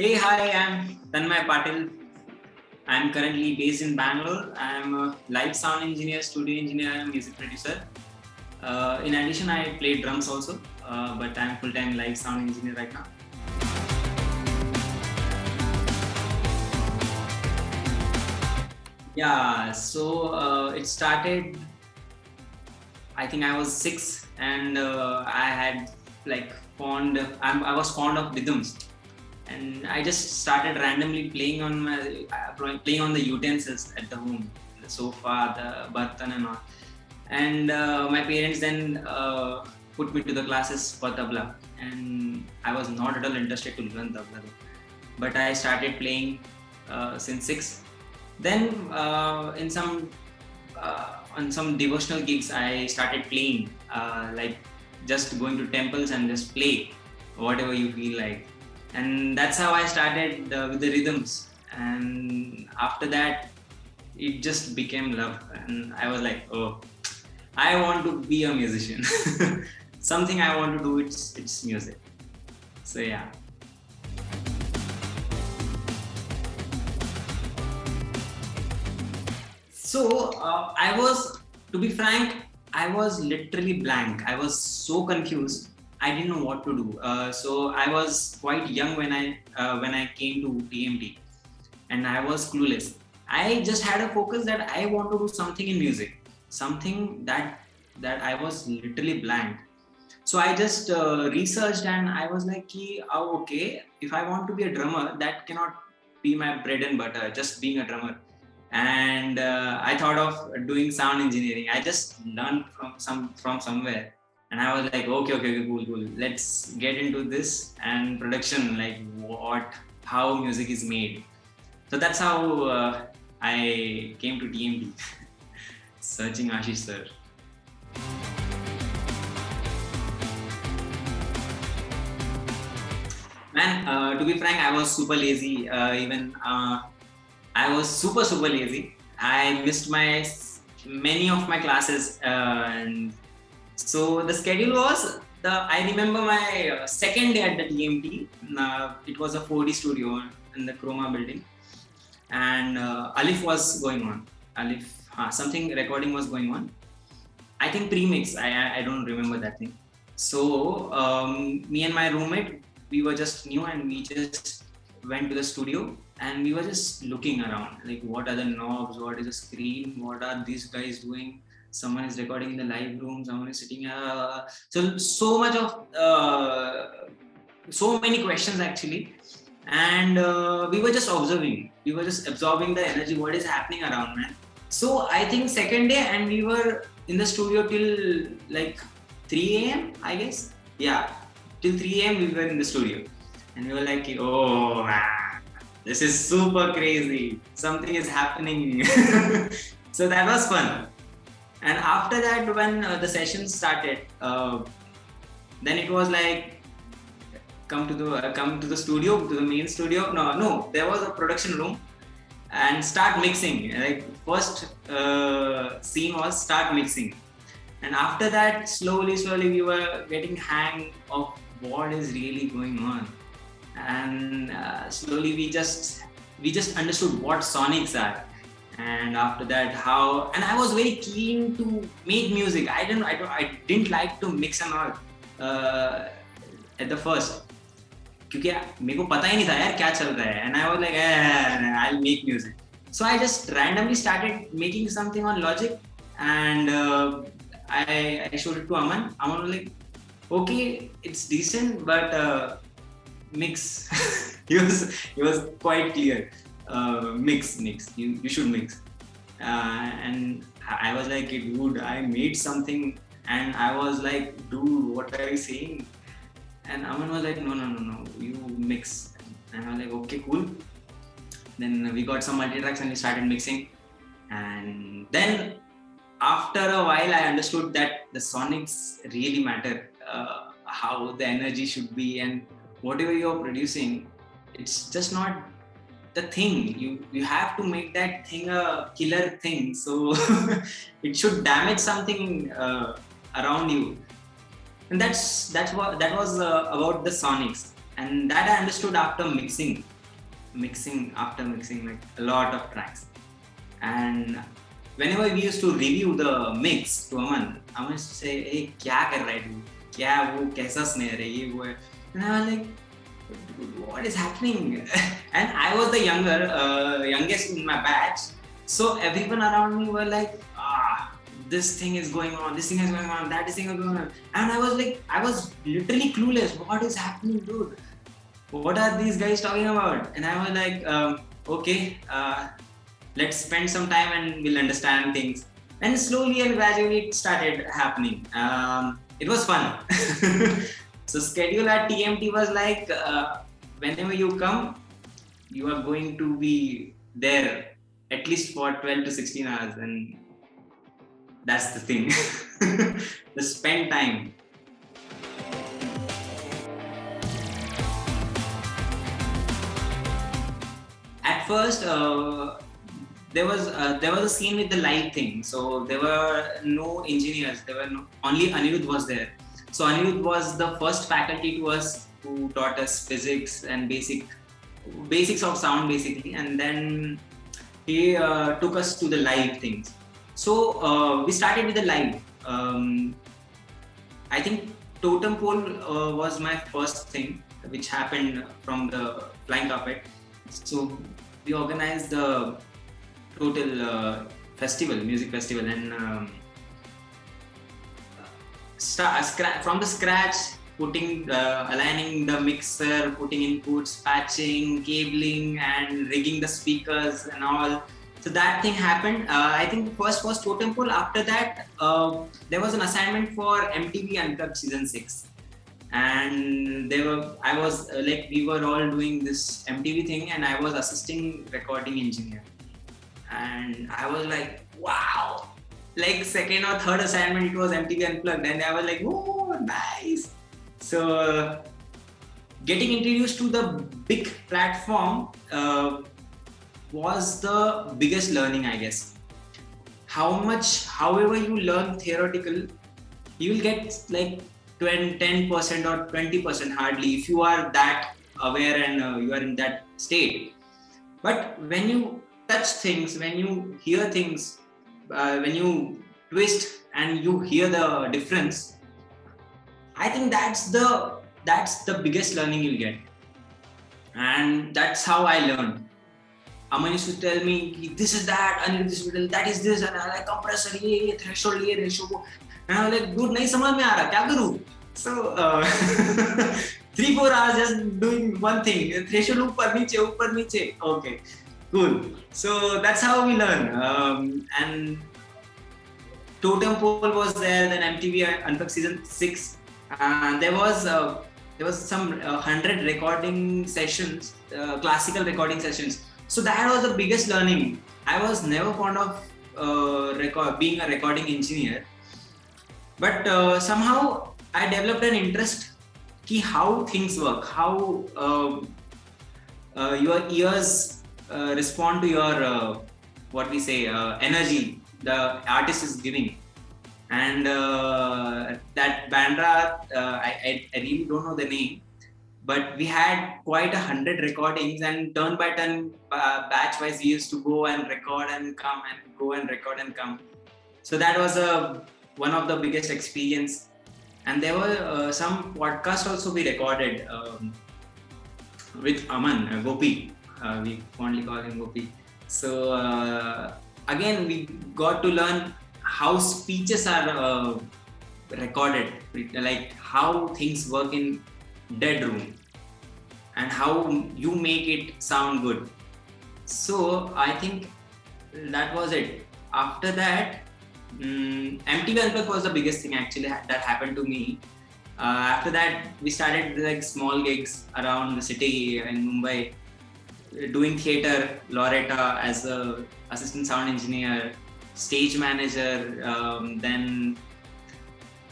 Hey, hi, I'm Tanmay Patil. I'm currently based in Banglore. I'm a live sound engineer, studio engineer, and music producer. In addition, I play drums also, but I'm full-time live sound engineer right now. Yeah, so it started, I think I was 6 and I had like I was fond of rhythms. And I just started randomly playing on the utensils at the home, the sofa, the bartan and all. And my parents then put me to the classes for tabla, and I was not at all interested to learn tabla, but I started playing since 6. Then on some devotional gigs, I started playing, like just going to temples and just play whatever you feel like. And that's how I started with the rhythms. And after that, it just became love. And I was like, oh, I want to be a musician. Something I want to do, it's music. So yeah. So to be frank, I was literally blank. I was so confused. I didn't know what to do. So I was quite young when I came to TMT, and I was clueless. I just had a focus that I want to do something in music, something that I was literally blank. So I just researched, and I was like, oh, okay, if I want to be a drummer, that cannot be my bread and butter, just being a drummer. And I thought of doing sound engineering. I just learned from somewhere. And I was like, okay, cool. Let's get into this and production, like how music is made. So that's how I came to TMT, searching Ashish sir. Man, to be frank, I was super lazy. I was super lazy. I missed many of my classes, and so the schedule was I remember my second day at the TMT. It was a 4D studio in the Chroma building, and Alif was going on. Something recording was going on. I think pre-mix. I don't remember that thing. So me and my roommate, we were just new, and we just went to the studio, and we were just looking around, like what are the knobs, what is the screen, what are these guys doing. Someone is recording in the live room, someone is sitting. So many questions actually, and we were just observing. We were just absorbing the energy, what is happening around, man. So I think second day, and we were in the studio till like 3 a.m. I guess. Yeah, till 3 a.m. we were in the studio, and we were like, oh man, this is super crazy. Something is happening. So that was fun. And after that, when the session started, then it was like, come to the studio, to the main studio. No, there was a production room, and start mixing. Like first scene was start mixing, and after that, slowly we were getting hang of what is really going on, and slowly we just understood what sonics are. And after that, and I was very keen to make music. I didn't like to mix and all at the first, क्योंकि मेरे को पता ही नहीं था यार क्या चल रहा है. And I was like, I'll make music. So I just randomly started making something on Logic, and I showed it to Aman. Aman was like, okay, it's decent, but mix. he was quite clear. Mix. You should mix. And I was like, dude, I made something, and I was like, dude, what are you saying? And Aman was like, no, you mix. And I was like, okay, cool. Then we got some multi-tracks and we started mixing. And then after a while, I understood that the sonics really matter, how the energy should be, and whatever you're producing, it's just not the thing. You have to make that thing a killer thing, so it should damage something around you. And that was about the sonics. and that I understood after mixing like a lot of tracks. And whenever we used to review the mix to Aman used to say, "Hey, क्या कर रहा है तू? क्या वो कैसा snare है ये वो है?" And I was like, "What is happening?" And I was the youngest in my batch, so everyone around me were like, this thing is going on, that thing is going on, and I was literally clueless. What is happening, dude? What are these guys talking about? And I was like, okay, let's spend some time and we'll understand things. And slowly and gradually it started happening. It was fun. So schedule at TMT was like, whenever you come, you are going to be there at least for 12 to 16 hours, and that's the thing. The spend time. At first, there was a scene with the live thing. So there were no engineers. Only Anirudh was there. So Anirudh was the first faculty to us who taught us physics and basics of sound basically, and then he took us to the live things. So we started with the live. I think totem pole was my first thing, which happened from the flying carpet. So we organized the total music festival, and from the scratch, aligning the mixer, putting inputs, patching, cabling, and rigging the speakers and all. So that thing happened. I think first was totem pole. After that, there was an assignment for MTV Unplugged season 6. And we were all doing this MTV thing, and I was assisting recording engineer. And I was like, wow, like second or third assignment, it was MTV Unplugged, and I was like, oh, nice. So getting introduced to the big platform was the biggest learning, I guess. However you learn theoretical, you will get like 10% or 20% hardly if you are that aware and you are in that state. But when you touch things, when you hear things, when you twist and you hear the difference, I think that's the biggest learning you'll get. And that's how I learned. Aman used to tell me, this is that, and that is this, and I like compressor, ye, threshold, ye, ratio. And I was like, dude, nahi samajh mein aa raha, kya karu? So 3-4 hours just doing one thing, threshold upar niche, okay, cool. So that's how we learn. And totem pole was there, then MTV Unplugged season 6, and there was some 100 recording sessions, classical recording sessions. So that was the biggest learning. I was never fond of being a recording engineer, but somehow I developed an interest in how things work, how your ears respond to your energy the artist is giving. And that Bandra, I really don't know the name, but we had quite 100 recordings, and turn by turn, batch wise, we used to go and record and come and go and record and come. So that was one of the biggest experience. And there were some podcasts also we recorded with Aman, Gopi. We fondly call him Gopi. So again, we got to learn how speeches are recorded, like how things work in dead room and how you make it sound good. So I think that was it. After that, MTV Unplugged was the biggest thing actually that happened to me. After that, we started like small gigs around the city in Mumbai, doing theatre, Loretta as a assistant sound engineer, stage manager. Then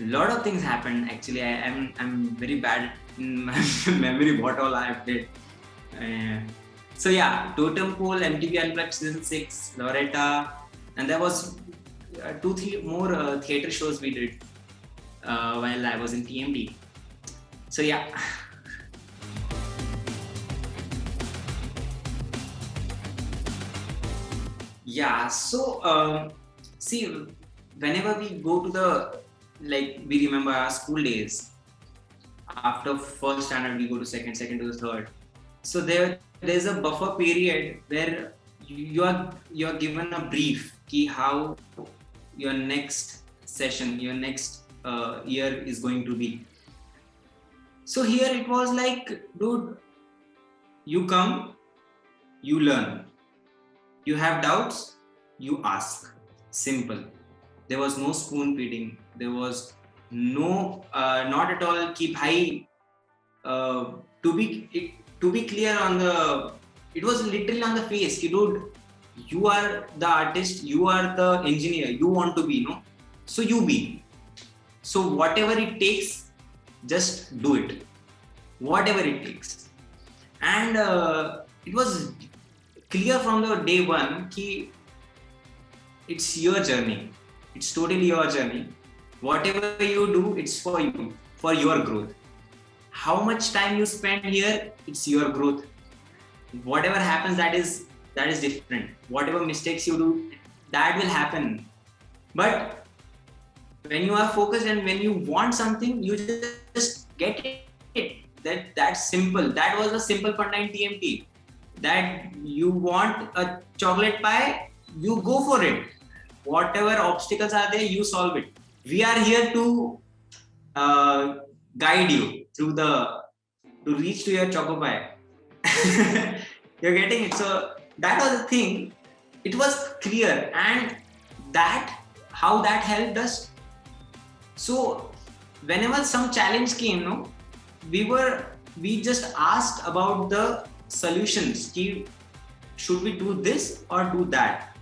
a lot of things happened actually. I'm very bad in my memory what all I have did. So yeah, Totem Pole, MTV Unplugged season 6, Loretta, and there was 2-3 more theatre shows we did while I was in TMT. So yeah. Yeah, so see, whenever we go to the, like, we remember our school days. After first standard we go to second to the third. So there's a buffer period where you're given a brief ki how your next session, your next year is going to be. So here it was like, dude, you come, you learn, you have doubts, you ask. Simple. There was no spoon feeding. There was no not at all keep high. To be clear on the, it was literally on the face, dude, you are the artist, you are the engineer, you want to be, no, so you be. So whatever it takes, just do it, whatever it takes. And it was clear from the day one ki it's your journey, it's totally your journey. Whatever you do, it's for you, for your growth. How much time you spend here, it's your growth. Whatever happens, that is different. Whatever mistakes you do, that will happen. But when you are focused and when you want something, you just get it. That's simple. That was a simple Fantine TMT. That you want a chocolate pie, you go for it. Whatever obstacles are there, you solve it. We are here to guide you through to reach to your choco pie. You're getting it. So that was the thing. It was clear, and how that helped us. So whenever some challenge came, no, we just asked about the solutions. Should we do this or do that?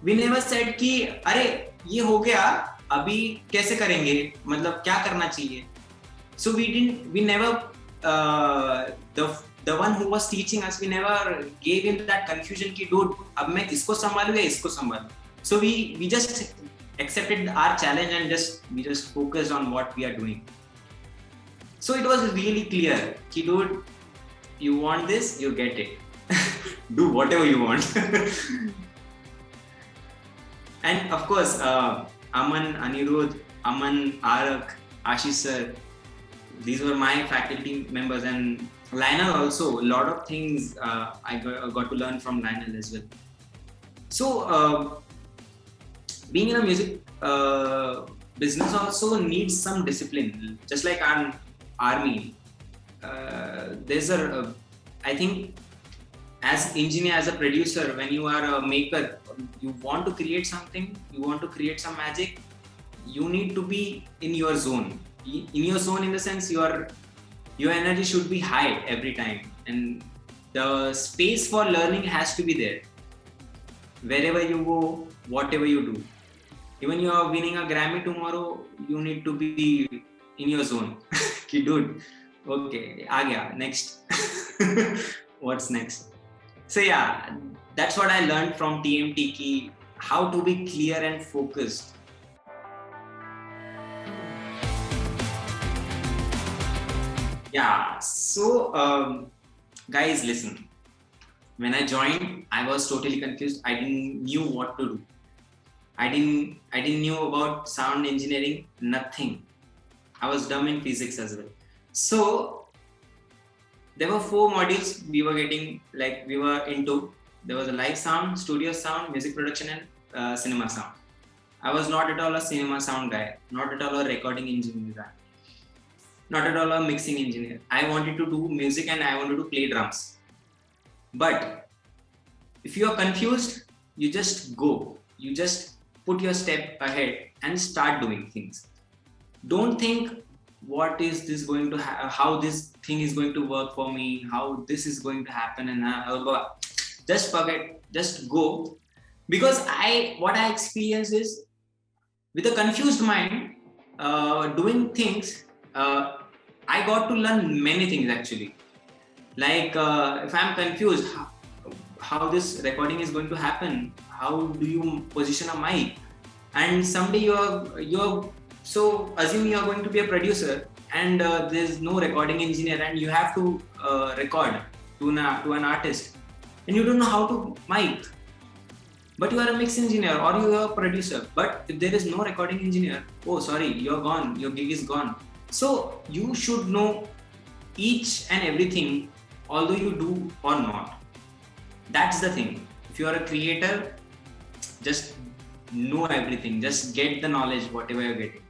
We never said कि अरे ये हो गया, अभी कैसे करेंगे, मतलब क्या करना चाहिए. So we never the one who was teaching us, we never gave him that confusion कि dude अब मैं इसको संभालूं या इसको संभालूं. So we just accepted our challenge and we just focused on what we are doing. So it was really clear कि dude, you want this, you get it. Do whatever you want. And of course, Aman, Anirudh, Aman, Arak, Ashish sir, these were my faculty members, and Lionel also. A lot of things I got to learn from Lionel as well. So being in a music business also needs some discipline, just like an army. There's I think as engineer, as a producer, when you are a maker, you want to create something, you want to create some magic, you need to be in your zone. In your zone, in the sense your energy should be high every time, and the space for learning has to be there. Wherever you go, whatever you do, even you are winning a Grammy tomorrow, you need to be in your zone. Dude, okay, aa gaya, next. What's next? So yeah, that's what I learned from TMT, ki how to be clear and focused. Yeah, so guys, listen. When I joined, I was totally confused. I didn't knew what to do. I didn't knew about sound engineering, nothing. I was dumb in physics as well. So there were 4 modules we were getting, like we were into. There was a live sound, studio sound, music production, and cinema sound. I was not at all a cinema sound guy, not at all a recording engineer guy, not at all a mixing engineer. I wanted to do music and I wanted to play drums. But if you are confused, you just go. You just put your step ahead and start doing things. Don't think what is this going to how this thing is going to work for me, how this is going to happen, and I'll go. Just forget, just go. Because what I experience is, with a confused mind, doing things, I got to learn many things actually. Like if I'm confused, how this recording is going to happen, how do you position a mic, and someday you're so assume you are going to be a producer and there's no recording engineer and you have to record to an artist and you don't know how to mic. but you are a mix engineer or you are a producer. But if there is no recording engineer, oh sorry, you're gone, your gig is gone. So you should know each and everything, although you do or not. That's the thing. If you are a creator, just know everything, just get the knowledge, whatever you're getting.